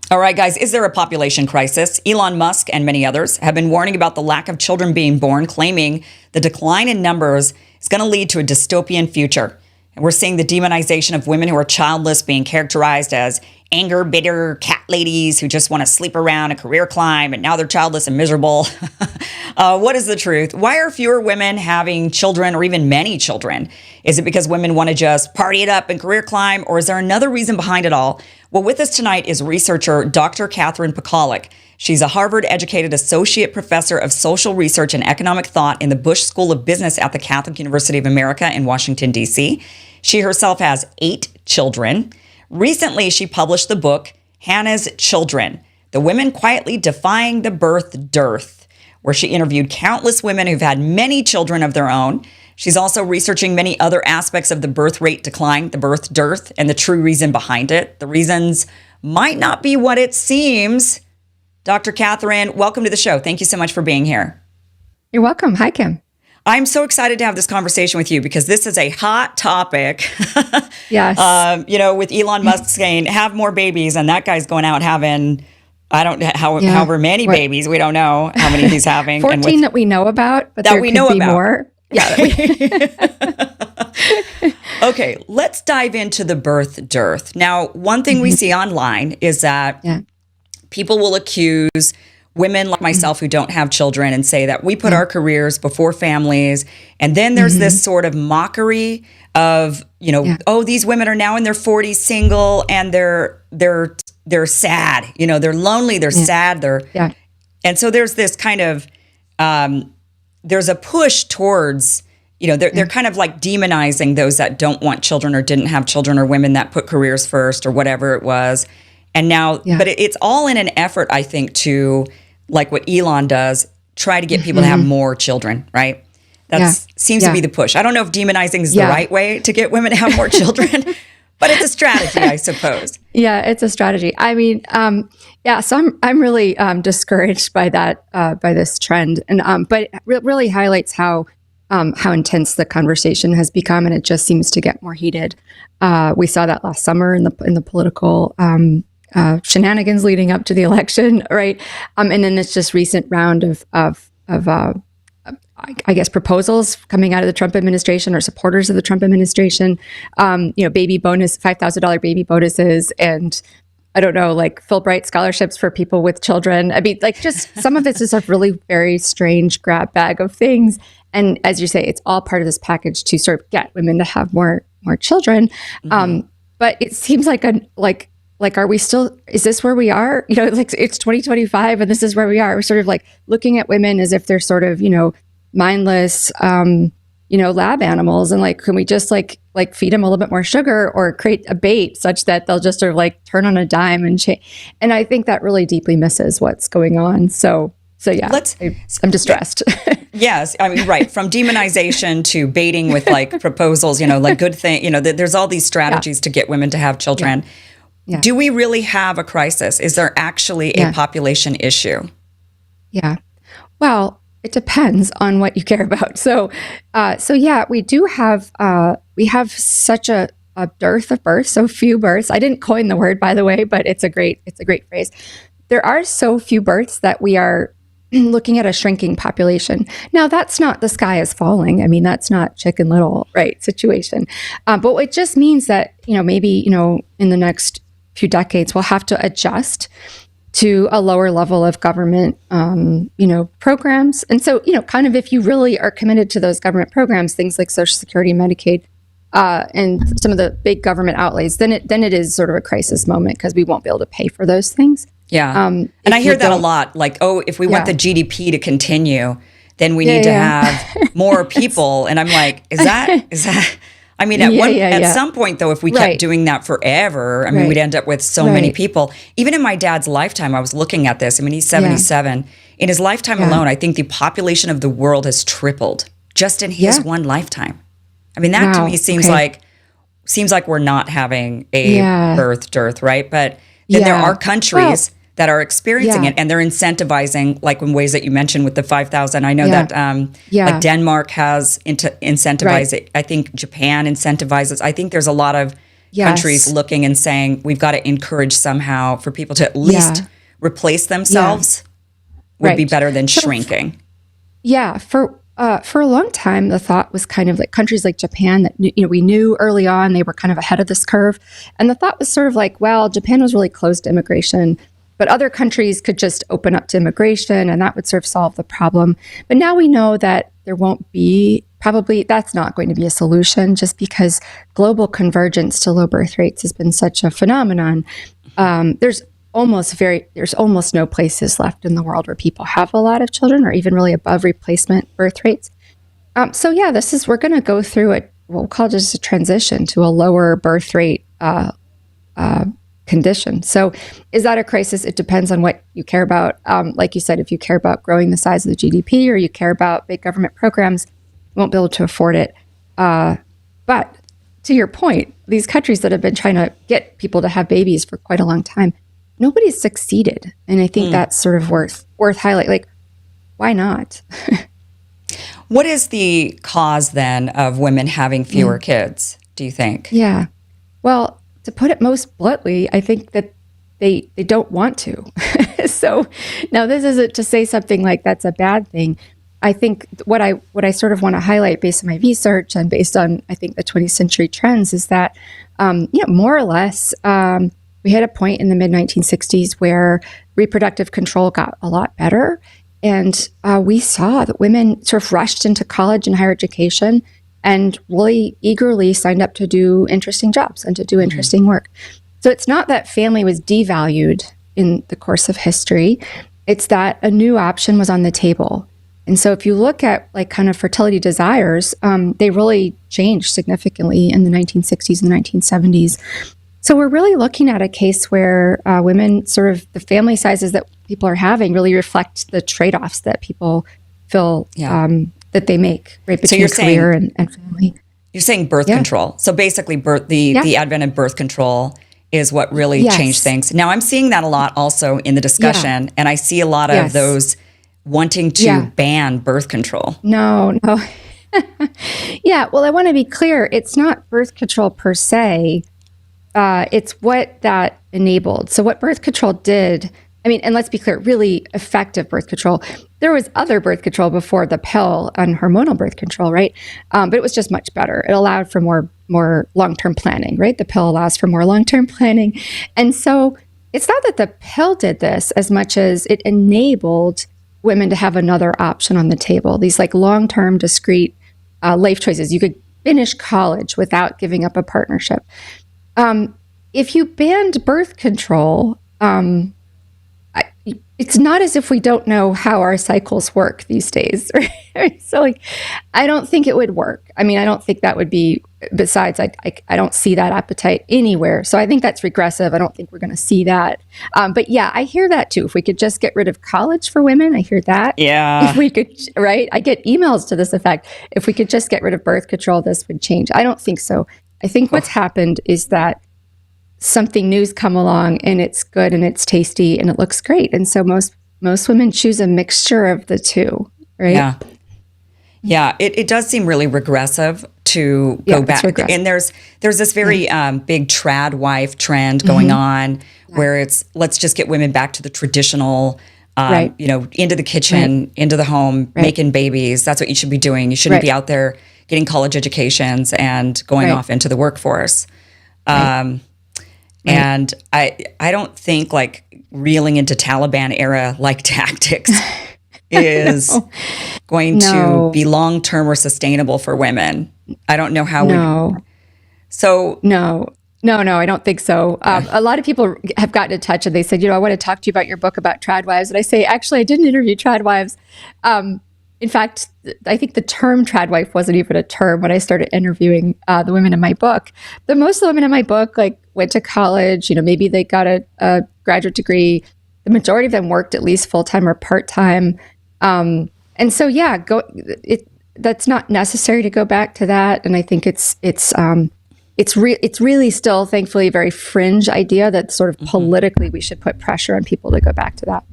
All right, guys, is there a population crisis? Elon Musk and many others have been warning about the lack of children being born, claiming the decline in numbers is going to lead to a dystopian future. And we're seeing the demonization of women who are childless being characterized as anger, bitter cat ladies who just want to sleep around and career climb, and now they're childless and miserable. What is the truth? Why are fewer women having children or even many children? Is it because women want to just party it up and career climb, or is there another reason behind it all? Well, with us tonight is researcher Dr. Catherine Pakaluk. She's a Harvard-educated associate professor of social research and economic thought in the Busch School of Business at the Catholic University of America in Washington, D.C. She herself has 8 children. Recently, she published the book, Hannah's Children, The Women Quietly Defying the Birth Dearth, where she interviewed countless women who've had many children of their own. She's also researching many other aspects of the birth rate decline, the birth dearth, and the true reason behind it. The reasons might not be what it seems. Dr. Catherine, welcome to the show. Thank you so much for being here. You're welcome. Hi, Kim. I'm so excited to have this conversation with you because this is a hot topic. Yes. With Elon Musk saying, have more babies, and that guy's going out having, however many babies. We don't know how many he's having. 14 that we know about, but that there we could know be about. More. Yeah. Okay, let's dive into the birth dearth. Now, one thing we see online is that people will accuse women like myself who don't have children and say that we put our careers before families. And then there's this sort of mockery of, oh, these women are now in their 40s single and they're sad. They're lonely, they're sad, and so there's this kind of there's a push towards, they're kind of like demonizing those that don't want children or didn't have children or women that put careers first or whatever it was. And now, but it's all in an effort, I think, to, like what Elon does, try to get people to have more children, right? That seems to be the push. I don't know if demonizing is the right way to get women to have more children, but it's a strategy, I suppose. Yeah, it's a strategy. I mean, so I'm really discouraged by that, by this trend, and but it really highlights how intense the conversation has become, and it just seems to get more heated. We saw that last summer in the political shenanigans leading up to the election, right? And then this just recent round of I guess proposals coming out of the Trump administration or supporters of the Trump administration, baby bonus, $5,000 baby bonuses, and I don't know, like Fulbright scholarships for people with children. I mean, like just some of this is a really very strange grab bag of things. And as you say, it's all part of this package to sort of get women to have more children. But it seems like are we still, is this where we are? Like it's 2025 and this is where we are. We're sort of like looking at women as if they're sort of, mindless, lab animals. And like, can we just like feed them a little bit more sugar or create a bait such that they'll just sort of like turn on a dime and change? And I think that really deeply misses what's going on. So yeah, I'm distressed. Yes. I mean, right. From demonization to baiting with like proposals, like good thing, there's all these strategies to get women to have children. Yeah. Do we really have a crisis? Is there actually a population issue? Yeah. Well, it depends on what you care about. So we do have, we have such a dearth of births, so few births. I didn't coin the word, by the way, but it's a great phrase. There are so few births that we are looking at a shrinking population. Now, that's not the sky is falling. I mean, that's not Chicken Little, right, situation. But it just means that, maybe, in the next few decades, we'll have to adjust to a lower level of government, programs. And so, kind of if you really are committed to those government programs, things like Social Security, Medicaid, and some of the big government outlays, then it is sort of a crisis moment because we won't be able to pay for those things. Yeah. And I hear that a lot. Like, if we want the GDP to continue, then we need to have more people. And I'm like, is that? I mean, at some point, though, if we kept doing that forever, I mean, we'd end up with so many people. Even in my dad's lifetime, I was looking at this. I mean, he's 77. Yeah. In his lifetime alone, I think the population of the world has tripled just in his one lifetime. I mean, that to me seems like we're not having a birth dearth, right? But then there are countries that are experiencing it, and they're incentivizing, like in ways that you mentioned with the 5,000. I know that like Denmark has incentivized it. I think Japan incentivizes. I think there's a lot of countries looking and saying, we've got to encourage somehow for people to at least replace themselves would be better than shrinking. Yeah, for a long time, the thought was kind of like countries like Japan that we knew early on they were kind of ahead of this curve, and the thought was sort of like, well, Japan was really closed to immigration, but other countries could just open up to immigration, and that would sort of solve the problem. But now we know that there won't be that's not going to be a solution, just because global convergence to low birth rates has been such a phenomenon. There's almost no places left in the world where people have a lot of children or even really above replacement birth rates. We're going to go through what we'll call just a transition to a lower birth rate condition. So is that a crisis? It depends on what you care about. Like you said, if you care about growing the size of the GDP or you care about big government programs, you won't be able to afford it. But to your point, these countries that have been trying to get people to have babies for quite a long time, nobody's succeeded. And I think that's sort of worth highlight. Like, why not? What is the cause then of women having fewer kids, do you think? Yeah. Well, to put it most bluntly, I think that they don't want to. So now this isn't to say something like that's a bad thing. I think what I sort of want to highlight based on my research and based on, I think, the 20th century trends is that, more or less, we hit a point in the mid-1960s where reproductive control got a lot better. And we saw that women sort of rushed into college and higher education and really eagerly signed up to do interesting jobs and to do interesting work. So it's not that family was devalued in the course of history. It's that a new option was on the table. And so if you look at like kind of fertility desires, they really changed significantly in the 1960s and the 1970s. So we're really looking at a case where women, sort of the family sizes that people are having really reflect the trade-offs that people feel that they make, right, between career and family. You're saying birth control. So basically the advent of birth control is what really changed things. Now I'm seeing that a lot also in the discussion, and I see a lot of those wanting to ban birth control. No. Yeah, well, I want to be clear. It's not birth control per se. It's what that enabled. So what birth control did, and let's be clear, really effective birth control. There was other birth control before the pill and hormonal birth control, right? But it was just much better. It allowed for more long-term planning, right? The pill allows for more long-term planning. And so it's not that the pill did this as much as it enabled women to have another option on the table. These like long-term, discrete life choices. You could finish college without giving up a partnership. If you banned birth control, it's not as if we don't know how our cycles work these days. Right? So I don't think it would work. I don't think that would be, besides, I don't see that appetite anywhere. So I think that's regressive. I don't think we're going to see that. But yeah, I hear that too. If we could just get rid of college for women, I hear that. Yeah. If we could, right? I get emails to this effect. If we could just get rid of birth control, this would change. I don't think so. I think what's happened is that something new's come along and it's good and it's tasty and it looks great. And so most women choose a mixture of the two, right? Yeah. Yeah, it does seem really regressive to go back. And there's this very big trad wife trend going on where it's, let's just get women back to the traditional, into the kitchen, into the home, making babies. That's what you should be doing. You shouldn't be out there getting college educations and going off into the workforce. And I don't think like reeling into Taliban era like tactics is going to be long-term or sustainable for women. I don't know how we... So... No, I don't think so. A lot of people have gotten in touch and they said, I want to talk to you about your book about trad wives. And I say, actually, I didn't interview trad wives. In fact, I think the term trad wife wasn't even a term when I started interviewing the women in my book. But most of the women in my book went to college, maybe they got a graduate degree. The majority of them worked at least full-time or part-time. And so, that's not necessary to go back to that. And I think it's really still, thankfully, a very fringe idea that sort of politically we should put pressure on people to go back to that.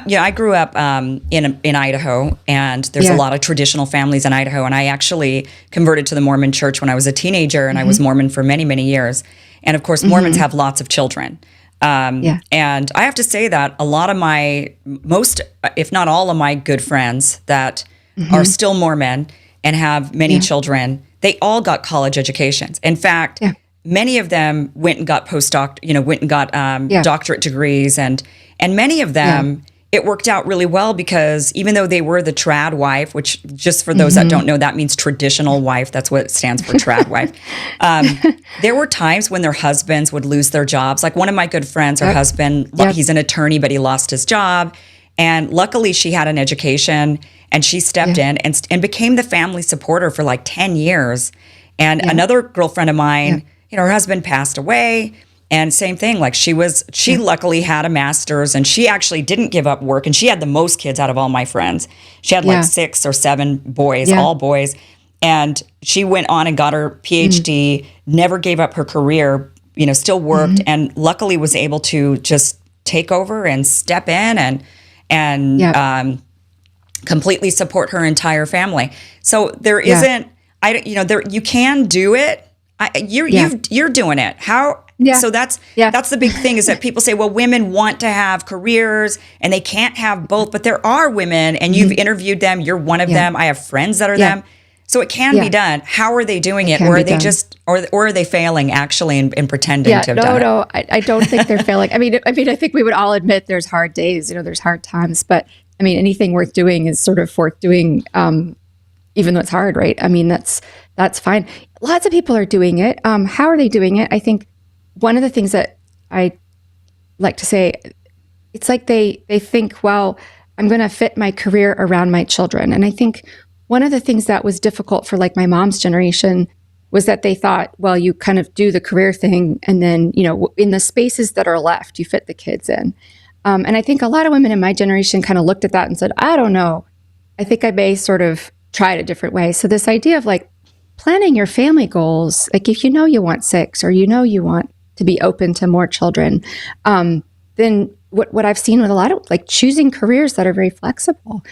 Yeah, I grew up in Idaho, and there's a lot of traditional families in Idaho. And I actually converted to the Mormon church when I was a teenager, and I was Mormon for many, many years. And of course, Mormons have lots of children. And I have to say that a lot of most, if not all of my good friends that are still Mormon and have many children, they all got college educations. In fact, many of them went and got doctorate degrees, and many of them, it worked out really well because even though they were the trad wife, which just for those that don't know, that means traditional wife. That's what it stands for, trad wife. There were times when their husbands would lose their jobs. Like one of my good friends, her husband, he's an attorney, but he lost his job. And luckily she had an education and she stepped in and became the family supporter for like 10 years. And another girlfriend of mine, her husband passed away. And same thing, like she luckily had a master's, and she actually didn't give up work, and she had the most kids out of all my friends. She had like 6 or 7 boys, all boys. And she went on and got her PhD, never gave up her career, still worked, and luckily was able to just take over and step in and completely support her entire family. So there isn't, you can do it. You're doing it. How? Yeah. So that's the big thing is that people say, well, women want to have careers and they can't have both, but there are women, and you've interviewed them. You're one of them. I have friends that are them. So it can be done. How are they doing it? Or are they or are they failing actually and pretending to have done it? No, I don't think they're failing. I mean, I think we would all admit there's hard days, there's hard times, but I mean, anything worth doing is sort of worth doing, even though it's hard, right? I mean, that's fine. Lots of people are doing it. How are they doing it? I think one of the things that I like to say, it's like they think, well, I'm going to fit my career around my children. And I think one of the things that was difficult for like my mom's generation was that they thought, well, you kind of do the career thing, and then, in the spaces that are left, you fit the kids in. And I think a lot of women in my generation kind of looked at that and said, I don't know. I think I may sort of try it a different way. So this idea of like planning your family goals, like if you want 6 or you want to be open to more children, then what I've seen with a lot of like choosing careers that are very flexible,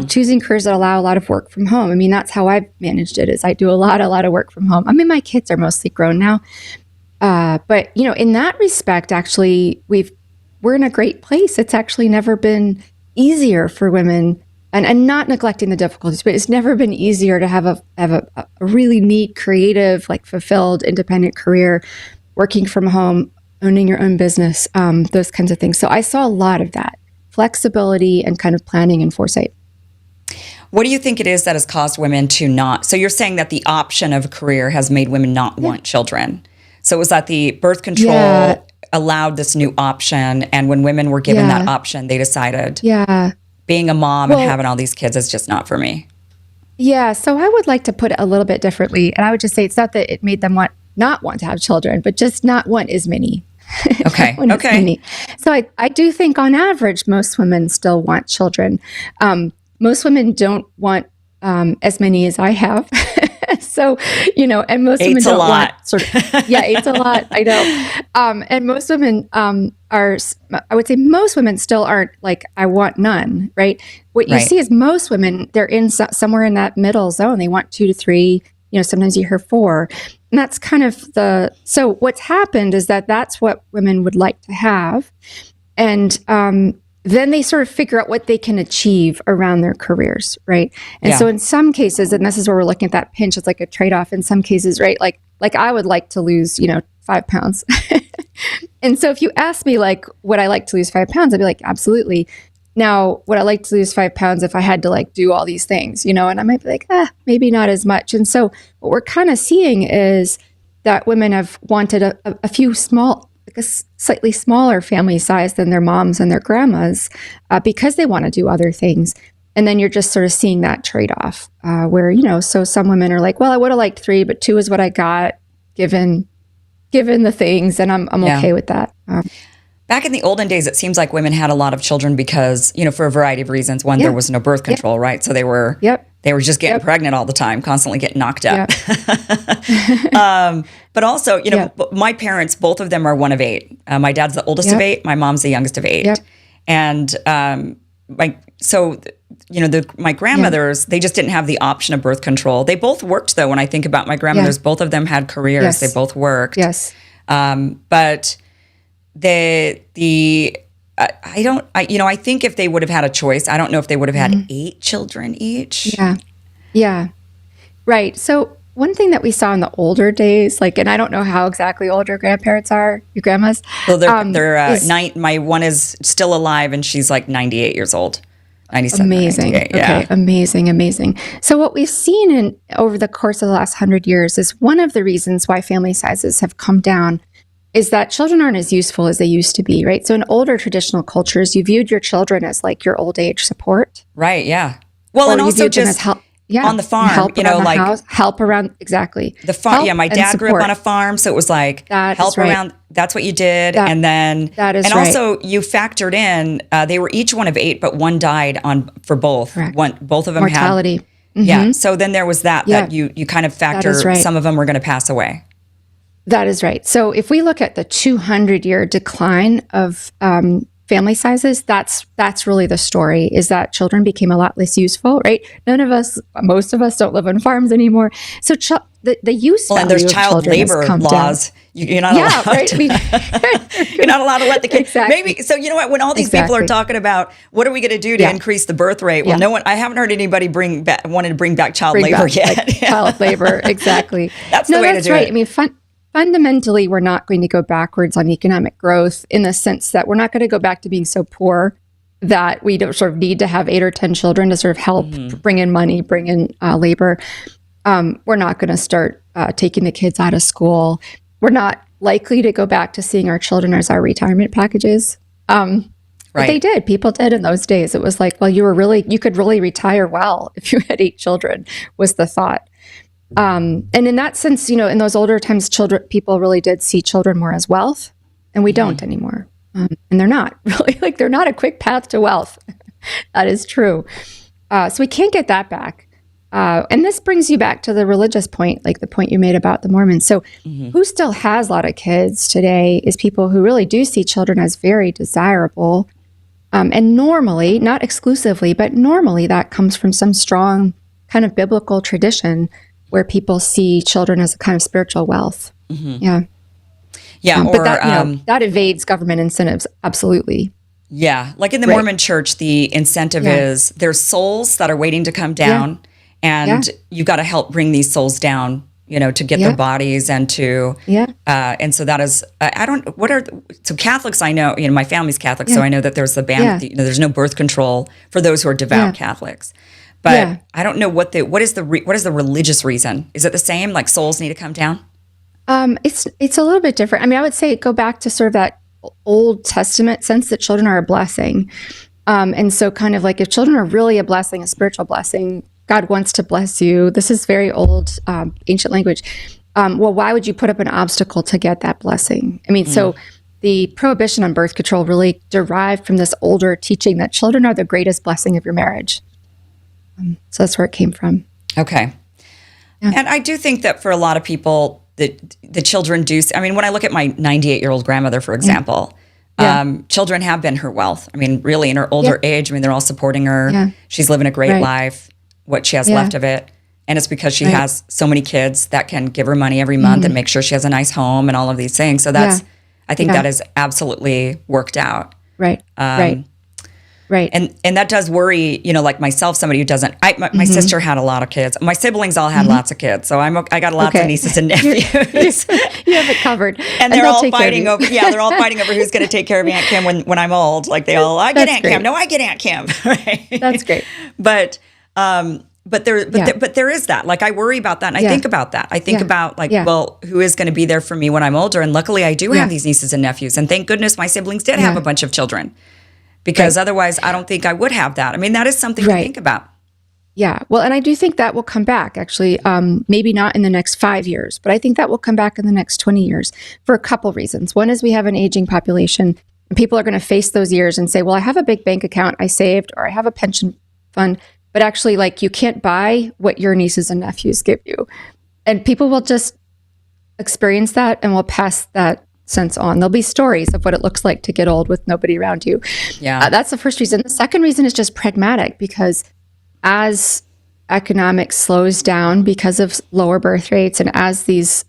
choosing careers that allow a lot of work from home. I mean, that's how I've managed it, is I do a lot of work from home. I mean, my kids are mostly grown now. But in that respect, actually, we're in a great place. It's actually never been easier for women, and not neglecting the difficulties, but it's never been easier to have a really neat, creative, like fulfilled, independent career, working from home, owning your own business, those kinds of things. So I saw a lot of that flexibility and kind of planning and foresight. What do you think it is that has caused women to not? So you're saying that the option of a career has made women not want children. So was that the birth control allowed this new option, and when women were given that option, they decided, being a mom and having all these kids is just not for me? Yeah, so I would like to put it a little bit differently, and I would just say it's not that it made them not want to have children, but just not want as many. Okay. So I do think on average, most women still want children. Most women don't want as many as I have. So, and most women don't want eight's a lot. I know. And most women I would say most women still aren't like, I want none, right? What you see is most women, they're in somewhere in that middle zone. They want 2 to 3, sometimes you hear 4. And that's kind of so what's happened is that's what women would like to have. And then they sort of figure out what they can achieve around their careers, right? And so in some cases, and this is where we're looking at that pinch, it's like a trade-off in some cases, right? Like I would like to lose, 5 pounds. And so if you ask me like, would I like to lose 5 pounds? I'd be like, absolutely. Now, would I like to lose 5 pounds if I had to like do all these things, and I might be like, maybe not as much. And so what we're kind of seeing is that women have wanted a few small, like a slightly smaller family size than their moms and their grandmas, because they want to do other things. And then you're just sort of seeing that trade-off where, so some women are like, well, I would have liked 3, but 2 is what I got given the things. And I'm okay with that. Back in the olden days, it seems like women had a lot of children because, for a variety of reasons. One, there was no birth control, right? So they were just getting pregnant all the time, constantly getting knocked up. But also, my parents, both of them are one of 8. My dad's the oldest of 8. My mom's the youngest of 8. And my grandmothers, they just didn't have the option of birth control. They both worked, though. When I think about my grandmothers, both of them had careers. Yes. They both worked. Yes. But I think if they would have had a choice, I don't know if they would have had 8 children each. Yeah. Yeah. Right. So one thing that we saw in the older days, and I don't know how exactly old your grandparents are, your grandmas. Well, my one is still alive, and she's like 98 years old. 97, amazing. Okay. Amazing. So what we've seen over the course of the last 100 years is one of the reasons why family sizes have come down is that children aren't as useful as they used to be, right? So in older traditional cultures, you viewed your children as your old age support. Right, yeah. Well, and also just on the farm, help around, exactly. The farm, my dad grew up on a farm, so it was help around, that's what you did. And then, that is also you factored in, they were each one of 8, but one died for both. Both of them mortality. had. Yeah, so then there was that you kind of factor, some of them were going to pass away. That is right. So if we look at the 200-year decline of family sizes, that's really the story, is that children became a lot less useful, right? Most of us don't live on farms anymore. So the use value and there's of child labor laws. You're not allowed you're not allowed to let the kids. Exactly. Maybe, so you know what, when all these people are talking about what are we going to do to increase the birth rate? Well, I haven't heard anybody wanted to bring back child labor yet. Child labor, exactly. That's the way to do it. I mean, fundamentally, we're not going to go backwards on economic growth in the sense that we're not going to go back to being so poor that we don't sort of need to have 8 or 10 children to sort of help bring in money, bring in labor. We're not going to start taking the kids out of school. We're not likely to go back to seeing our children as our retirement packages. But they did. People did in those days. It was you could really retire well if you had 8 children, was the thought. And in that sense, in those older times, people really did see children more as wealth, and we don't anymore. And they're not really they're not a quick path to wealth. That is true. So we can't get that back. And this brings you back to the religious point, the point you made about the Mormons. So who still has a lot of kids today is people who really do see children as very desirable. And normally, not exclusively, but normally that comes from some strong kind of biblical tradition where people see children as a kind of spiritual wealth. Yeah. But that evades government incentives, absolutely. Yeah. Like in the Mormon church, the incentive is there's souls that are waiting to come down, and you've got to help bring these souls down, to get their bodies and to, and so that is, so Catholics, I know, my family's Catholic, so I know that there's the ban, there's no birth control for those who are devout Catholics. But I don't know what is the religious reason? Is it the same? Like souls need to come down? It's a little bit different. I mean, I would say go back to sort of that Old Testament sense that children are a blessing. And so kind of if children are really a blessing, a spiritual blessing, God wants to bless you. This is very old, ancient language. Well, why would you put up an obstacle to get that blessing? I mean, so the prohibition on birth control really derived from this older teaching that children are the greatest blessing of your marriage. So that's where it came from. Okay. Yeah. And I do think that for a lot of people, the children do, I mean, when I look at my 98-year-old grandmother, for example, children have been her wealth. I mean, really in her older age, I mean, they're all supporting her. Yeah. She's living a great life, what she has left of it. And it's because she has so many kids that can give her money every month and make sure she has a nice home and all of these things. So I think that is absolutely worked out. Right. Right. And that does worry, like myself, somebody who doesn't. My sister had a lot of kids. My siblings all had lots of kids. So I got lots of nieces and nephews. You have it covered. And they're all fighting over. Yeah, they're all fighting over who's going to take care of Aunt Kim when I'm old. I get Aunt Kim. No, I get Aunt Kim. Right. That's great. But there is that. I worry about that, and I think about that. I think about well, who is going to be there for me when I'm older? And luckily, I do have these nieces and nephews, and thank goodness my siblings did have a bunch of children. Because otherwise, I don't think I would have that. I mean, that is something to think about. Yeah. Well, and I do think that will come back, actually, maybe not in the next 5 years, but I think that will come back in the next 20 years for a couple reasons. One is we have an aging population, and people are going to face those years and say, well, I have a big bank account I saved, or I have a pension fund, but actually, you can't buy what your nieces and nephews give you. And people will just experience that and will pass that sense on. There'll be stories of what it looks like to get old with nobody around you. Yeah. That's the first reason. The second reason is just pragmatic, because as economics slows down because of lower birth rates, and as these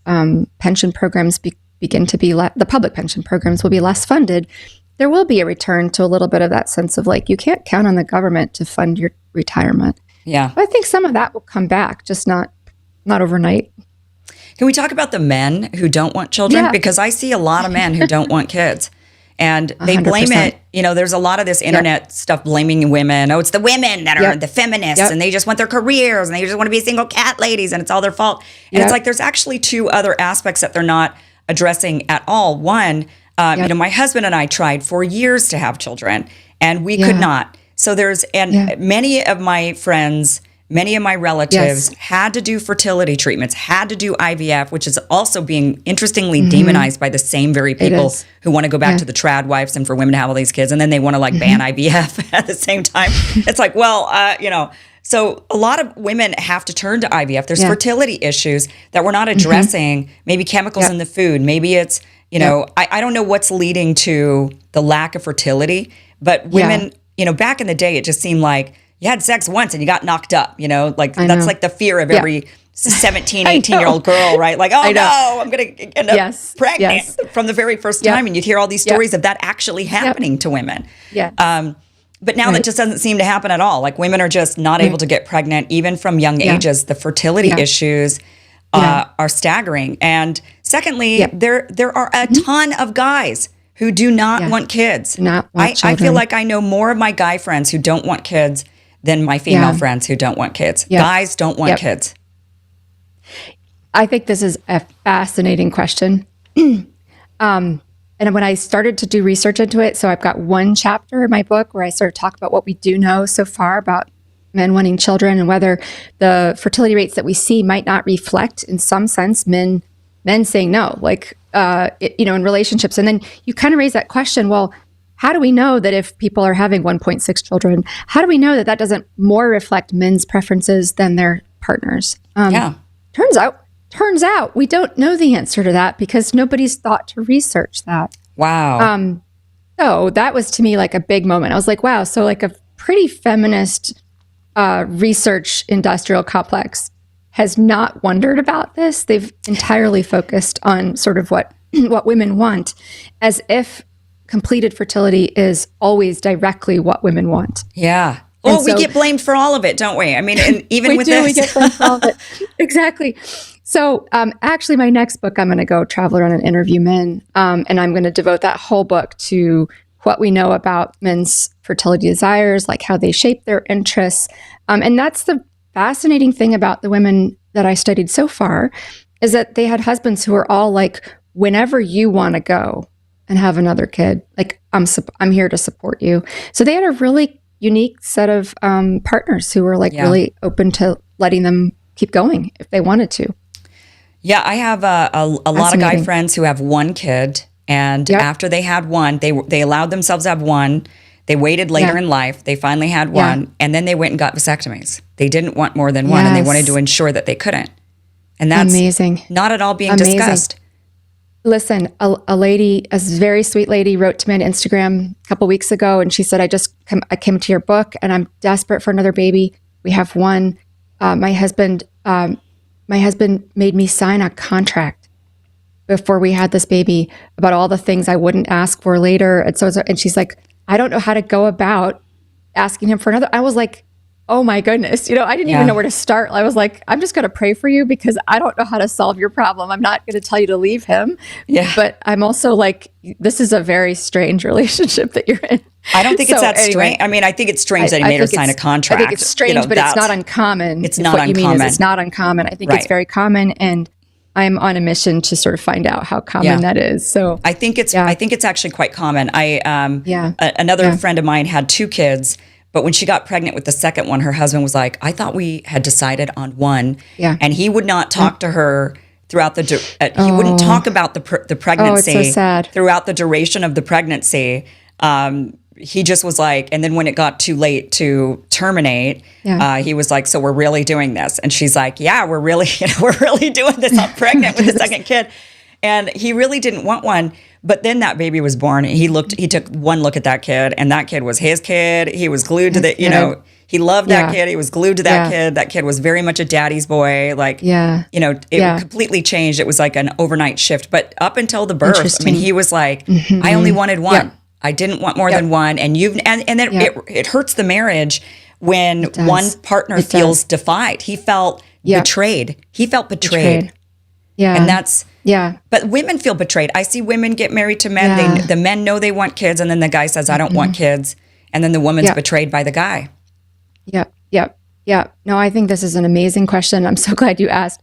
pension programs begin to be, the public pension programs will be less funded, there will be a return to a little bit of that sense of like, you can't count on the government to fund your retirement. Yeah. But I think some of that will come back, just not overnight. Can we talk about the men who don't want children? Yeah. Because I see a lot of men who don't want kids. And they 100%. blame it, there's a lot of this internet stuff blaming women. Oh, it's the women that are the feminists and they just want their careers and they just want to be single cat ladies and it's all their fault. And it's like there's actually two other aspects that they're not addressing at all. One, my husband and I tried for years to have children and we could not. So many of my friends, many of my relatives had to do fertility treatments, had to do IVF, which is also being interestingly demonized by the same very people who want to go back to the trad wives and for women to have all these kids. And then they want to ban IVF at the same time. It's like, so a lot of women have to turn to IVF. There's fertility issues that we're not addressing, maybe chemicals in the food. Maybe it's, I don't know what's leading to the lack of fertility, but women, back in the day, it just seemed like you had sex once and you got knocked up, that's like the fear of every 17, 18-year-old girl, right? Like, oh no, I'm going to end up pregnant from the very first time. And you'd hear all these stories of that actually happening to women. But now that just doesn't seem to happen at all. Like women are just not able to get pregnant, even from young ages. The fertility issues are staggering. And secondly, there are a ton of guys who do not want kids. I feel like I know more of my guy friends who don't want kids than my female friends who don't want kids. Guys don't want kids. I think this is a fascinating question. And when I started to do research into it, so I've got one chapter in my book where I sort of talk about what we do know so far about men wanting children and whether the fertility rates that we see might not reflect, in some sense, men saying no, in relationships. And then you kind of raise that question, well, how do we know that if people are having 1.6 children, how do we know that doesn't more reflect men's preferences than their partners? Turns out we don't know the answer to that because nobody's thought to research that. Wow. So that was to me like a big moment. I was like, wow, so like a pretty feminist research industrial complex has not wondered about this. They've entirely focused on sort of what women want, as if completed fertility is always directly what women want. Yeah. Oh, we get blamed for all of it, don't we? I mean, and even with this. We get blamed for all of it. Exactly. So actually, my next book, I'm going to go travel around and interview men. And I'm going to devote that whole book to what we know about men's fertility desires, like how they shape their interests. And that's the fascinating thing about the women that I studied so far, is that they had husbands who were all like, whenever you want to go and have another kid, like I'm here to support you. So they had a really unique set of partners who were really open to letting them keep going if they wanted to. Yeah, I have a lot of guy friends who have one kid, and after they had one, they allowed themselves to have one. They waited later in life. They finally had one, and then they went and got vasectomies. They didn't want more than one, and they wanted to ensure that they couldn't. And that's amazing. Not at all being discussed. Listen, a lady, a very sweet lady, wrote to me on Instagram a couple weeks ago, and she said, I came to your book, and I'm desperate for another baby. We have one. My husband made me sign a contract before we had this baby about all the things I wouldn't ask for later. And she's like, I don't know how to go about asking him for another. I was like, oh my goodness. I didn't even know where to start. I was like, I'm just going to pray for you because I don't know how to solve your problem. I'm not going to tell you to leave him. Yeah. But I'm also like, this is a very strange relationship that you're in. I don't think it's that strange. I mean, I think it's strange that he made her sign a contract. I think it's strange, but it's not uncommon. It's not uncommon. You mean is it's not uncommon. I think it's very common, and I'm on a mission to sort of find out how common that is. So I think it's actually quite common. Another friend of mine had two kids, but when she got pregnant with the second one, her husband was like, I thought we had decided on one. Yeah. And he would not talk to her throughout he wouldn't talk about the pregnancy. Oh, it's so sad. Throughout the duration of the pregnancy. He just was like, and then when it got too late to terminate, he was like, so we're really doing this. And she's like, yeah, we're really doing this. I'm pregnant with the second kid. And he really didn't want one. But then that baby was born. He took one look at that kid, and that kid was his kid. He was glued to he loved that kid. He was glued to that kid. That kid was very much a daddy's boy. Like, it completely changed. It was like an overnight shift. But up until the birth, I mean, he was like, I only wanted one. Yep. I didn't want more than one. And then it hurts the marriage when one partner feels defied. He felt betrayed. He felt betrayed. Yeah. And that's, but women feel betrayed. I see women get married to men. Yeah. The men know they want kids. And then the guy says, I don't want kids. And then the woman's betrayed by the guy. Yeah. No, I think this is an amazing question. I'm so glad you asked.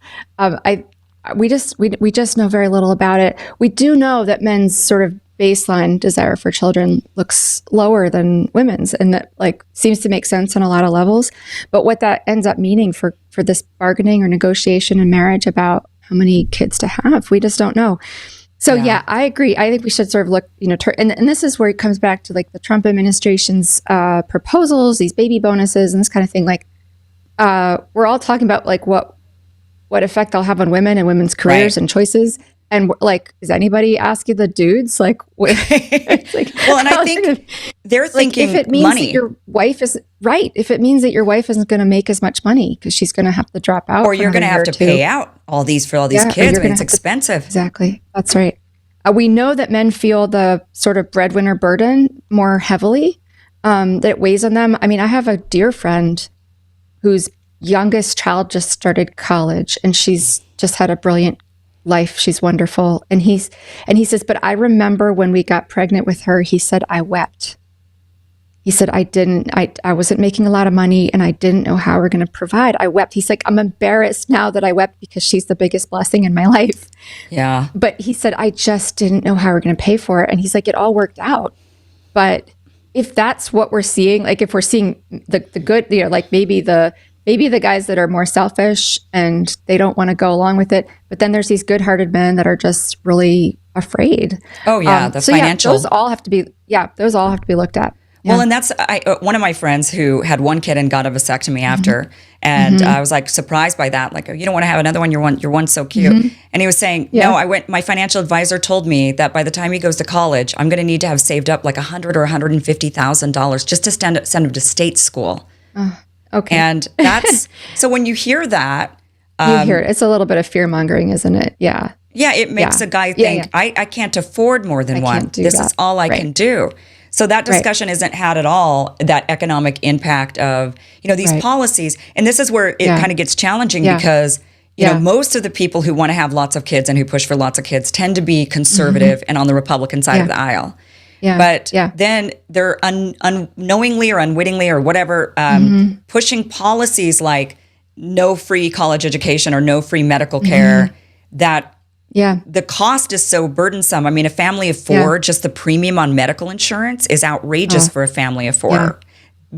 We just know very little about it. We do know that men's sort of baseline desire for children looks lower than women's, and that like seems to make sense on a lot of levels. But what that ends up meaning for this bargaining or negotiation in marriage about how many kids to have, we just don't know. So I agree. I think we should sort of look, and this is where it comes back to like the Trump administration's proposals, these baby bonuses and this kind of thing. Like we're all talking about like what effect they'll have on women and women's careers and choices. And like, is anybody asking the dudes? Like, it's like well, and I think they're thinking if it means money. That your wife is right. If it means that your wife isn't going to make as much money because she's going to have to drop out, or you're going to have to pay out all these for all these kids. I mean, it's expensive. Exactly. That's right. We know that men feel the sort of breadwinner burden more heavily, that it weighs on them. I mean, I have a dear friend whose youngest child just started college, and she's just had a brilliant life. She's wonderful. And he says, but I remember when we got pregnant with her, he said, I wept. He said, I wasn't making a lot of money and I didn't know how we're going to provide. I wept. He's like, I'm embarrassed now that I wept because she's the biggest blessing in my life. Yeah. But he said, I just didn't know how we're going to pay for it. And he's like, it all worked out. But if that's what we're seeing, like if we're seeing the good, like maybe the guys that are more selfish and they don't want to go along with it. But then there's these good-hearted men that are just really afraid. Oh yeah, the financial. Those all have to be looked at. Yeah. Well, and that's one of my friends who had one kid and got a vasectomy after, and I was like surprised by that. Like, you don't want to have another one. Your one's so cute. And he was saying, no, my financial advisor told me that by the time he goes to college, I'm going to need to have saved up like $100,000 or $150,000 just to send him to state school. Okay. And that's, so when you hear that. You hear it. It's a little bit of fear mongering, isn't it? Yeah. Yeah. It makes a guy think, I can't afford more than one. This is all I can do. So that discussion isn't had at all, that economic impact of, these policies. And this is where it kind of gets challenging because, most of the people who want to have lots of kids and who push for lots of kids tend to be conservative and on the Republican side of the aisle. Yeah. But then they're unknowingly or unwittingly or whatever, pushing policies like no free college education or no free medical care that the cost is so burdensome. I mean, a family of four, just the premium on medical insurance is outrageous for a family of four.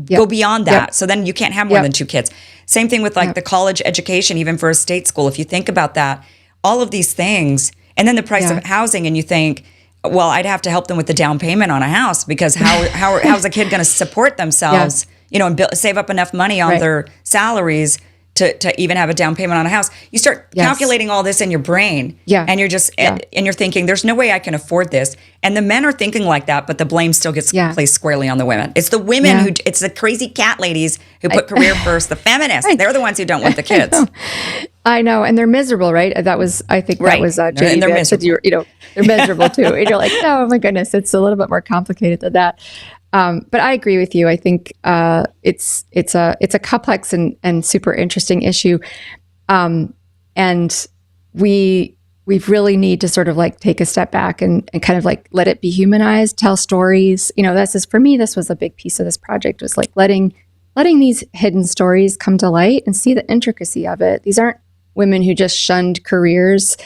Go beyond that. So then you can't have more than two kids. Same thing with like the college education, even for a state school. If you think about that, all of these things, and then the price of housing, and you think, well, I'd have to help them with the down payment on a house because how's a kid going to support themselves, and save up enough money on their salaries to even have a down payment on a house. You start calculating all this in your brain, and you're just and you're thinking, there's no way I can afford this. And the men are thinking like that, but the blame still gets placed squarely on the women. It's the women it's the crazy cat ladies who put career first, the feminists. They're the ones who don't want the kids. I know, and they're miserable, right? That was Judy. They're miserable. They're miserable too. And you're like, oh my goodness, it's a little bit more complicated than that. But I agree with you. I think it's a complex and super interesting issue, and we really need to sort of like take a step back and kind of like let it be humanized, tell stories. For me, this was a big piece of this project, was like letting these hidden stories come to light and see the intricacy of it. These aren't women who just shunned careers.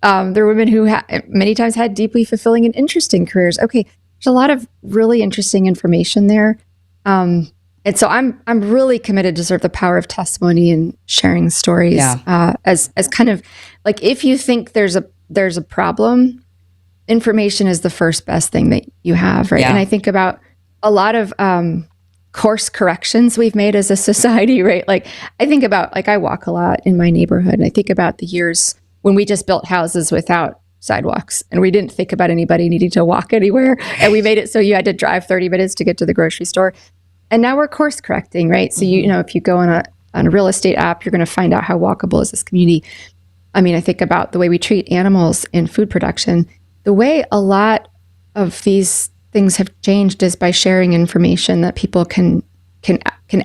They're women who many times had deeply fulfilling and interesting careers. Okay. There's a lot of really interesting information there. And so I'm really committed to sort of the power of testimony and sharing stories as kind of like, if you think there's a problem, information is the first best thing that you have, right? And I think about a lot of course corrections we've made as a society, right? Like I think about, like I walk a lot in my neighborhood, and I think about the years when we just built houses without sidewalks, and we didn't think about anybody needing to walk anywhere. And we made it so you had to drive 30 minutes to get to the grocery store. And now we're course correcting, right? So you know, if you go on a real estate app, you're going to find out how walkable is this community. I mean, I think about the way we treat animals in food production. The way a lot of these things have changed is by sharing information that people can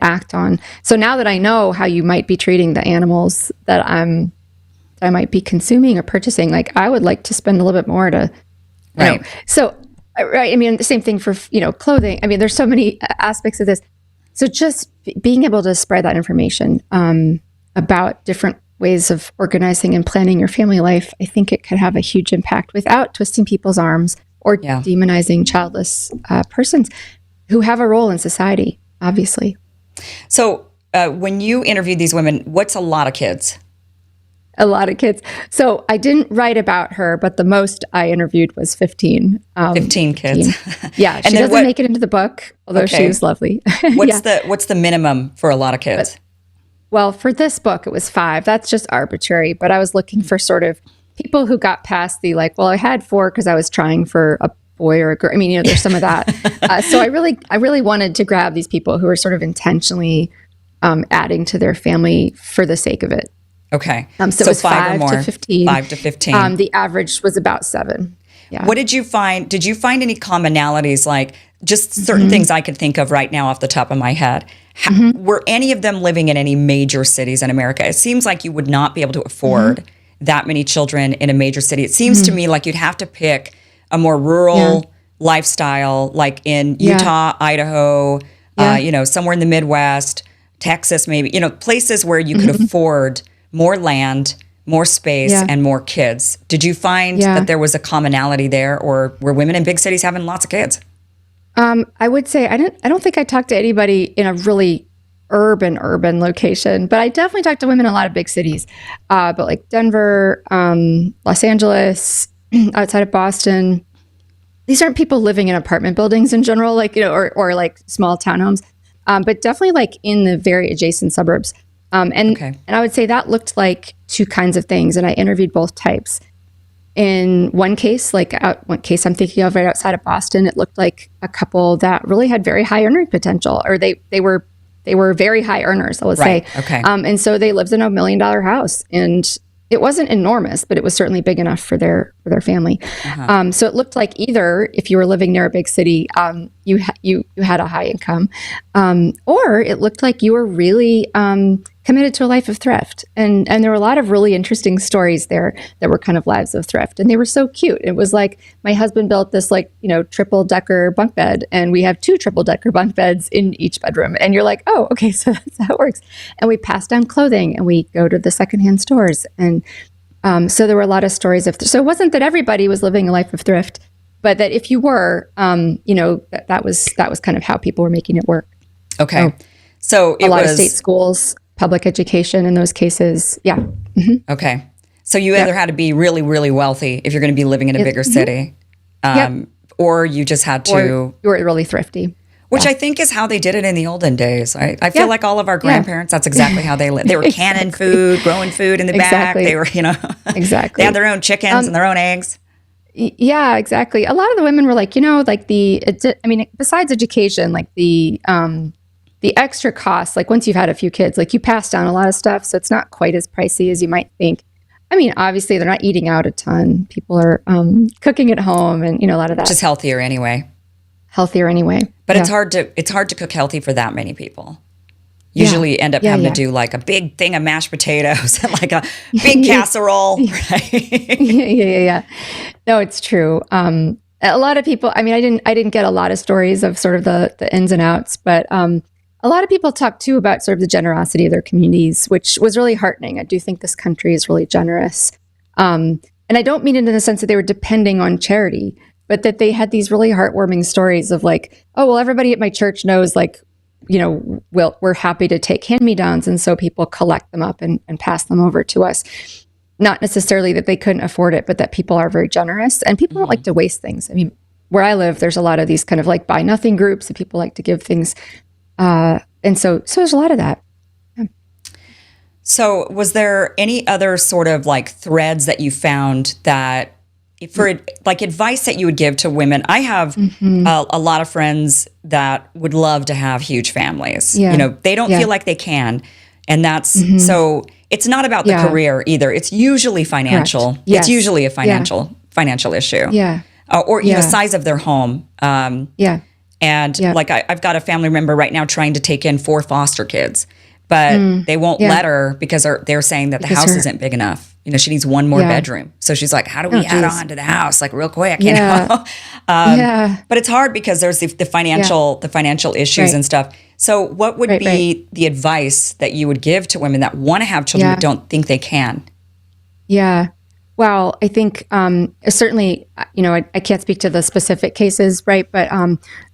act on. So now that I know how you might be treating the animals that I might be consuming or purchasing, like I would like to spend a little bit more to, you know. So, right. I mean, the same thing for, you know, clothing. I mean, there's so many aspects of this. So just being able to spread that information about different ways of organizing and planning your family life, I think it could have a huge impact without twisting people's arms or demonizing childless persons who have a role in society, obviously. So when you interviewed these women, what's a lot of kids? A lot of kids. So I didn't write about her, but the most I interviewed was 15. 15 kids. Yeah. She doesn't make it into the book, although she was lovely. What's the minimum for a lot of kids? Well, for this book, it was 5. That's just arbitrary. But I was looking for sort of people who got past the like, well, I had 4 because I was trying for a boy or a girl. I mean, you know, there's some of that. So I really wanted to grab these people who are sort of intentionally adding to their family for the sake of it. Okay. So it was 5 to 15. 5 to 15. The average was about 7. Yeah. What did you find? Did you find any commonalities, like just certain things I could think of right now off the top of my head? Were any of them living in any major cities in America? It seems like you would not be able to afford that many children in a major city. It seems to me like you'd have to pick a more rural lifestyle, like in Utah, Idaho, you know, somewhere in the Midwest, Texas, maybe, you know, places where you could afford more land, more space, and more kids. Did you find that there was a commonality there, or were women in big cities having lots of kids? I would say I don't think I talked to anybody in a really urban location, but I definitely talked to women in a lot of big cities, but like Denver, Los Angeles, outside of Boston. These aren't people living in apartment buildings in general, like, you know, or like small townhomes, but definitely like in the very adjacent suburbs. And I would say that looked like 2 kinds of things. And I interviewed both types. In one case, one case I'm thinking of right outside of Boston, it looked like a couple that really had very high earning potential, or they were very high earners, let's say. Okay. And so they lived in $1 million house, and it wasn't enormous, but it was certainly big enough for their family. So it looked like either if you were living near a big city, you had a high income, or it looked like you were really committed to a life of thrift. And there were a lot of really interesting stories there that were kind of lives of thrift. And they were so cute. It was like, my husband built this like, you know, triple-decker bunk bed, and we have 2 triple-decker bunk beds in each bedroom. And you're like, oh, okay, so that's how it works. And we pass down clothing, and we go to the secondhand stores. And so there were a lot of stories of, so it wasn't that everybody was living a life of thrift, but that if you were, you know, that was kind of how people were making it work. Okay. So it a lot was of state schools, public education in those cases. Yeah. Okay. So you either had to be really, really wealthy if you're going to be living in a bigger city, or you just had to. Or you were really thrifty. Which I think is how they did it in the olden days. I feel like all of our grandparents, that's exactly how they lived. They were canning food, growing food in the back. They were, you know, they had their own chickens and their own eggs. Yeah, exactly. A lot of the women were like, you know, like besides education, like the extra costs, like once you've had a few kids, like you pass down a lot of stuff. So it's not quite as pricey as you might think. I mean, obviously they're not eating out a ton. People are cooking at home, and, you know, a lot of that. Just healthier anyway. But it's hard to cook healthy for that many people. Usually end up having to do like a big thing of mashed potatoes and like a big casserole. Right? Yeah. No, it's true. A lot of people, I mean, I didn't get a lot of stories of sort of the ins and outs, but a lot of people talk too about sort of the generosity of their communities, which was really heartening. I do think this country is really generous. And I don't mean it in the sense that they were depending on charity, but that they had these really heartwarming stories of like, oh, well, everybody at my church knows, like, you know, we're happy to take hand-me-downs. And so people collect them up and pass them over to us. Not necessarily that they couldn't afford it, but that people are very generous, and people don't like to waste things. I mean, where I live, there's a lot of these kind of like buy nothing groups, and people like to give things. And so there's a lot of that. Yeah. So was there any other sort of like threads that you found that for like advice that you would give to women. I have a lot of friends that would love to have huge families. Yeah. You know, they don't feel like they can. And that's, so it's not about the career either. It's usually financial. Yes. It's usually a financial issue. Yeah. Or, you know, size of their home. And like I've got a family member right now trying to take in 4 foster kids, but they won't let her because they're saying that the house isn't big enough. You know, she needs one more bedroom. So she's like, how do we add on to the house? Like real quick, you know? But it's hard because there's the financial issues and stuff. So what would be the advice that you would give to women that want to have children but don't think they can? Yeah. Well, I think certainly, you know, I can't speak to the specific cases, right? But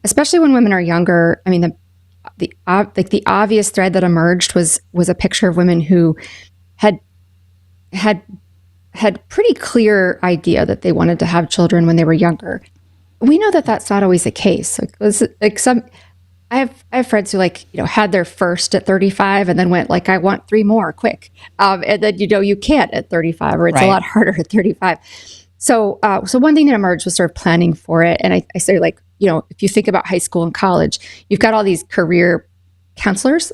especially when women are younger, I mean, the obvious thread that emerged was a picture of women who had pretty clear idea that they wanted to have children when they were younger. We know that that's not always the case. I have friends who had their first at 35 and then went like, I want 3 more quick. And then, you know, you can't at 35 or it's a lot harder at 35. So one thing that emerged was sort of planning for it. And I say, like, you know, if you think about high school and college, you've got all these career counselors.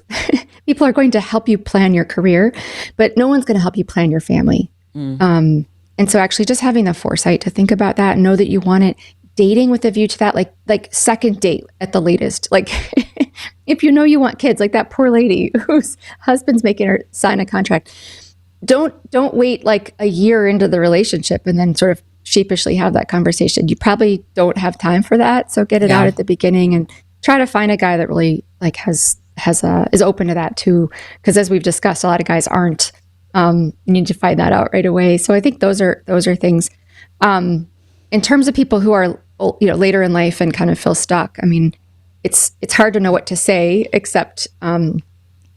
People are going to help you plan your career, but no one's going to help you plan your family. And so actually just having the foresight to think about that and know that you want it, dating with a view to that, like second date at the latest. Like if you know you want kids, like that poor lady whose husband's making her sign a contract, don't wait like a year into the relationship and then sort of sheepishly have that conversation. You probably don't have time for that. So get it out at the beginning and try to find a guy that really like is open to that too. Because as we've discussed, a lot of guys aren't. You need to find that out right away. So I think those are things. In terms of people who are, you know, later in life and kind of feel stuck, I mean, it's hard to know what to say except, you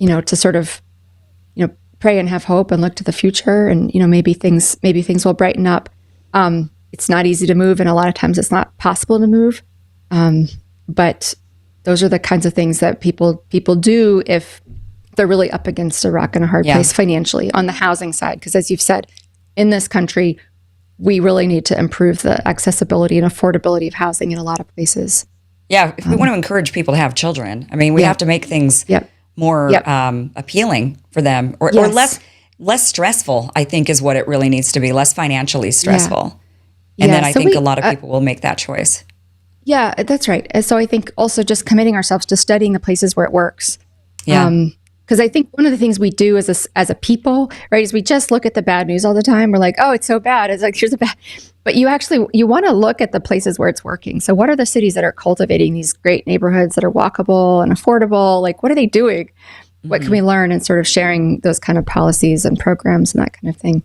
know, to sort of, you know, pray and have hope and look to the future, and you know, maybe things will brighten up. It's not easy to move, and a lot of times it's not possible to move. But those are the kinds of things that people do if they're really up against a rock and a hard place financially on the housing side. Because as you've said, in this country, we really need to improve the accessibility and affordability of housing in a lot of places. Yeah, if we want to encourage people to have children, I mean, we have to make things more appealing for them, or less stressful, I think is what it really needs to be, less financially stressful. And then I think a lot of people will make that choice. Yeah, that's right. And so I think also just committing ourselves to studying the places where it works. Because I think one of the things we do as a people, right, is we just look at the bad news all the time. We're like, oh, it's so bad. It's like, here's the bad. But you want to look at the places where it's working. So what are the cities that are cultivating these great neighborhoods that are walkable and affordable? Like, what are they doing? What can we learn, and sort of sharing those kind of policies and programs and that kind of thing.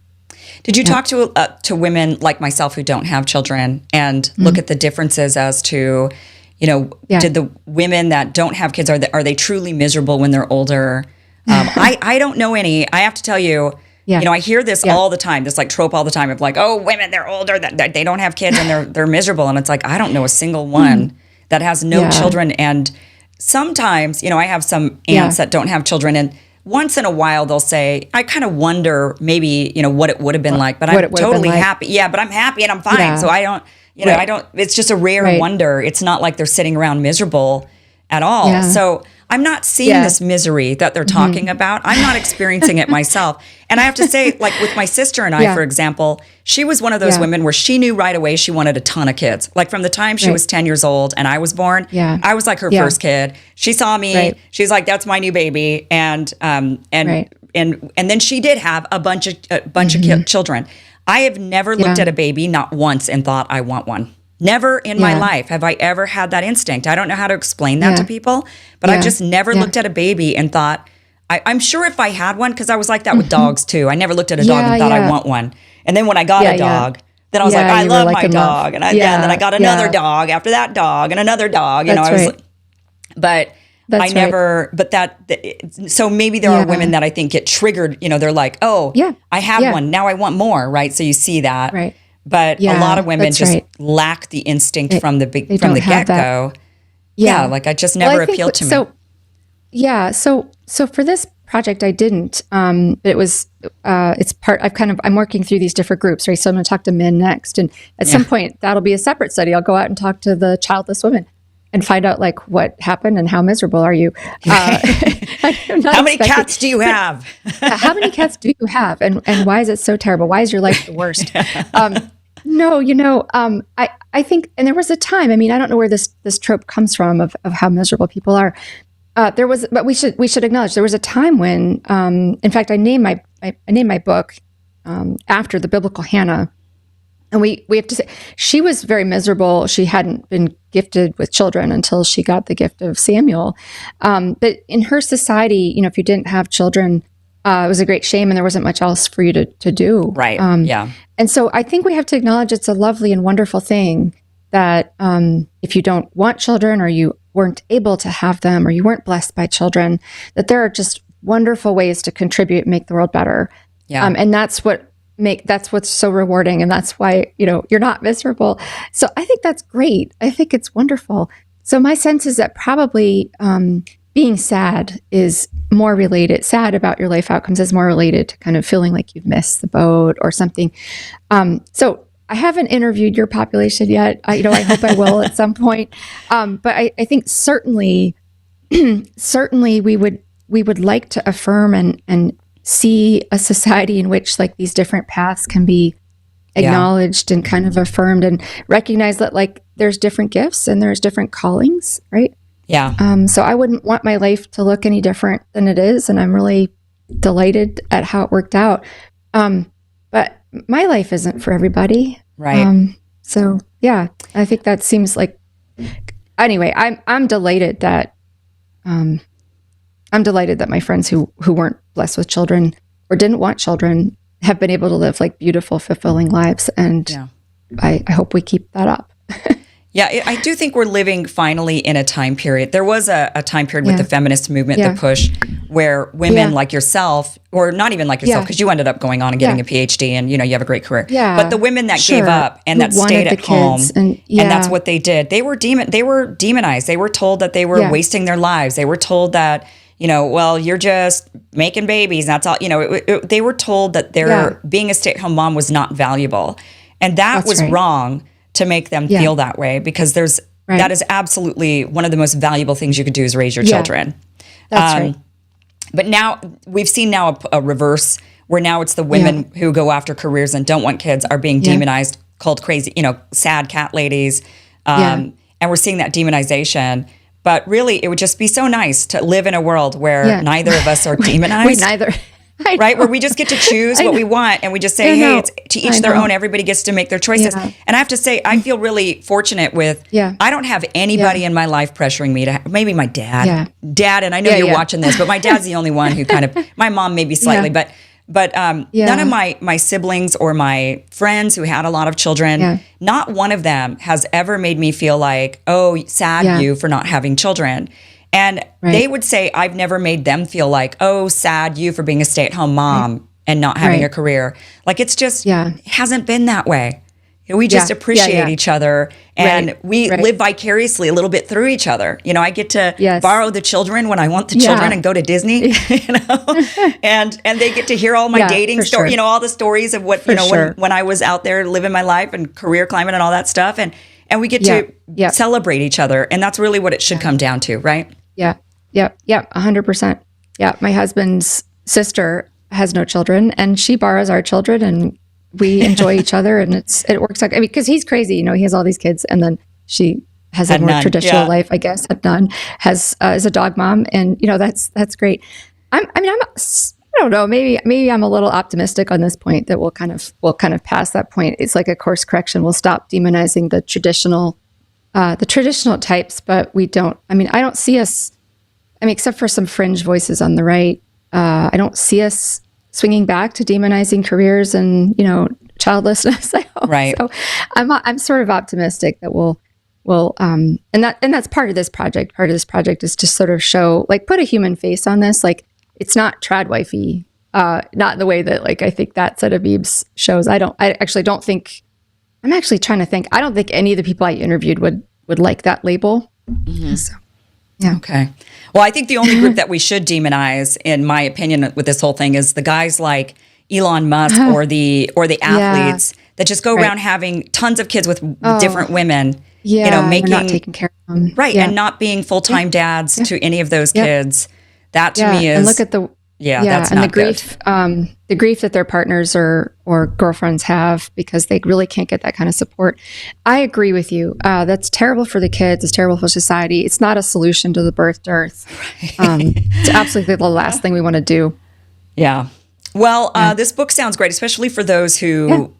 Did you talk to women like myself who don't have children and look at the differences as to, you know, did the women that don't have kids, are they truly miserable when they're older? I don't know any. I have to tell you, you know, I hear this all the time, this like trope all the time of like, oh, women, they're older, that they don't have kids and they're miserable. And it's like, I don't know a single one that has no children. And sometimes, you know, I have some aunts that don't have children, and once in a while they'll say, I kind of wonder maybe, you know, what it would have been like, but I'm totally happy. Yeah, but I'm happy and I'm fine. Yeah. So I don't, you know, I don't, it's just a rare wonder. It's not like they're sitting around miserable at all. Yeah. So I'm not seeing this misery that they're talking about. I'm not experiencing it myself. And I have to say, like with my sister and I, for example, she was one of those women where she knew right away she wanted a ton of kids. Like from the time she was 10 years old and I was born, I was like her first kid. She saw me. She's like, that's my new baby. And then she did have a bunch of children. I have never looked at a baby, not once, and thought, I want one. Never in my life have I ever had that instinct. I don't know how to explain that to people, but I've just never looked at a baby and thought, I'm sure if I had one, because I was like that with dogs too. I never looked at a dog and thought I want one. And then when I got a dog, then I was like, I love my dog. And then I got another dog after that dog and another dog. You know, I was like, but I never, so maybe there are women that I think get triggered, you know, they're like, oh, I have one. Now I want more. Right. So you see that. Right. But a lot of women just lack the instinct from the get-go. Yeah, like I just never appealed to me. So for this project, I didn't. It was, I'm working through these different groups, right? So I'm going to talk to men next. And at some point, that'll be a separate study. I'll go out and talk to the childless women and find out like what happened and how miserable are you. How many cats do you have? How many cats do you have? And why is it so terrible? Why is your life the worst? I think, and there was a time, I mean, I don't know where this trope comes from of how miserable people are. But we should acknowledge there was a time when, in fact, I named my book after the biblical Hannah. And we have to say, she was very miserable. She hadn't been gifted with children until she got the gift of Samuel. But in her society, if you didn't have children, it was a great shame and there wasn't much else for you to do. Right, And so I think we have to acknowledge it's a lovely and wonderful thing that if you don't want children or you weren't able to have them or you weren't blessed by children, that there are just wonderful ways to contribute and make the world better. Yeah. And that's what's so rewarding. And that's why, you're not miserable. So I think that's great. I think it's wonderful. So my sense is that probably being sad about your life outcomes is more related to kind of feeling like you've missed the boat or something. So I haven't interviewed your population yet. I hope I will at some point. But I think certainly we would like to affirm and see a society in which like these different paths can be acknowledged and kind of affirmed and recognize that like there's different gifts and there's different callings, right? Yeah. So I wouldn't want my life to look any different than it is. And I'm really delighted at how it worked out. But my life isn't for everybody. Right. So yeah, I think that seems like, anyway, I'm delighted that my friends who weren't blessed with children or didn't want children have been able to live like beautiful, fulfilling lives. And I hope we keep that up. Yeah, I do think we're living finally in a time period. There was a time period with the feminist movement, the push, where women like yourself, or not even like yourself, because you ended up going on and getting a PhD and, you have a great career. Yeah. But the women that gave up and that stayed at home, and that's what they did. They were demonized. They were told that they were wasting their lives. They were told that, well, you're just making babies. That's all. They were told that being a stay-at-home mom was not valuable. And that was wrong to make them feel that way, because that is absolutely one of the most valuable things you could do is raise your children. That's right. But now we've seen a reverse where now it's the women who go after careers and don't want kids are being demonized, called crazy, sad cat ladies. And we're seeing that demonization. But really, it would just be so nice to live in a world where neither of us are demonized. Right? Where we just get to choose what we want and we just say, hey, it's to each their own. Everybody gets to make their choices. Yeah. And I have to say, I feel really fortunate with, I don't have anybody in my life pressuring me to, maybe my dad. Yeah. Dad, and I know you're watching this, but my dad's the only one who kind of, my mom maybe slightly, but none of my siblings or my friends who had a lot of children, not one of them has ever made me feel like, oh, sad you for not having children. And they would say, I've never made them feel like, oh, sad you for being a stay-at-home mom and not having a career. Like, it's just, it hasn't been that way. We just appreciate each other and we live vicariously a little bit through each other. I get to borrow the children when I want the children and go to Disney, and they get to hear all my dating stories, all the stories of what, when I was out there living my life and career climbing and all that stuff. And we get to celebrate each other. And that's really what it should come down to, right? Yeah. 100%. Yeah. My husband's sister has no children and she borrows our children and we enjoy each other and it works out. I mean, because he's crazy, he has all these kids and then she has a more traditional life, I guess, had none, is a dog mom. And, that's great. I don't know, maybe I'm a little optimistic on this point that we'll kind of pass that point. It's like a course correction. We'll stop demonizing the traditional types, but we don't, I don't see us, except for some fringe voices on the right, I don't see us swinging back to demonizing careers and, childlessness. Right. So I'm sort of optimistic that we'll, and that's part of this project. Part of this project is to sort of show, like, put a human face on this. Like, it's not trad wifey, not in the way that, like, I think that set of memes shows. I'm actually trying to think. I don't think any of the people I interviewed would like that label. Mm-hmm. So, Yeah. Okay. Well, I think the only group that we should demonize, in my opinion, with this whole thing is the guys like Elon Musk or the athletes that just go around having tons of kids with different women. Yeah, making not taking care of them. Right, and not being full-time dads to any of those kids. That to me is, and look at the that's and not the grief, the grief that their partners or girlfriends have because they really can't get that kind of support. I agree with you. That's terrible for the kids. It's terrible for society. It's not a solution to the birth dearth. It's absolutely the last thing we want to do. Yeah. Well, this book sounds great, especially for those who,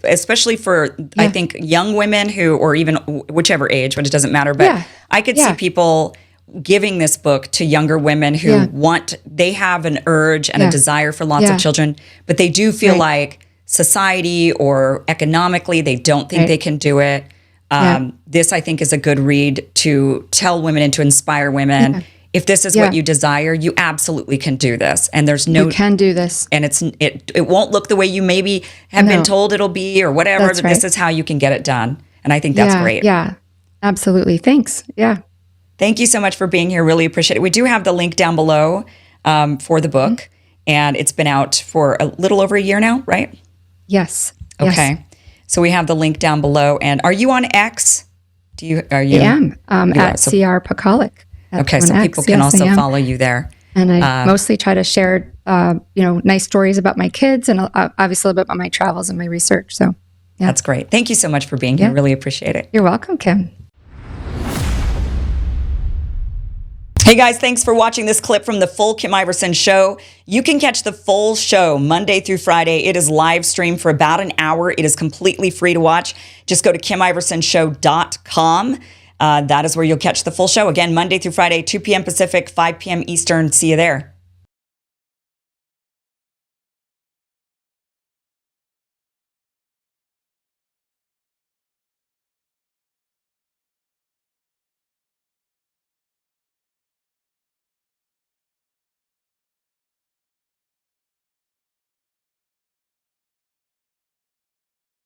especially for, I think, young women who, or even whichever age, but it doesn't matter. But I could see people giving this book to younger women who they have an urge and a desire for lots of children, but they do feel like society or economically, they don't think they can do it. This, I think, is a good read to tell women and to inspire women. If this is what you desire, you absolutely can do this. And there's no... You can do this. And it won't look the way you maybe have been told it'll be or whatever. That's right. This is how you can get it done. And I think that's great. Yeah, absolutely. Thanks. Yeah. Thank you so much for being here. Really appreciate it. We do have the link down below for the book. And it's been out for a little over a year now, right? Yes. Okay. Yes. So we have the link down below. And are you on X? Are you? I am at CR Pakaluk. Okay, so people can also follow you there. And I mostly try to share, nice stories about my kids and obviously a little bit about my travels and my research. So, that's great. Thank you so much for being here. Really appreciate it. You're welcome, Kim. Hey guys, thanks for watching this clip from the full Kim Iverson show. You can catch the full show Monday through Friday. It is live streamed for about an hour. It is completely free to watch. Just go to KimIversonShow.com. That is where you'll catch the full show. Again, Monday through Friday, 2 p.m. Pacific, 5 p.m. Eastern. See you there.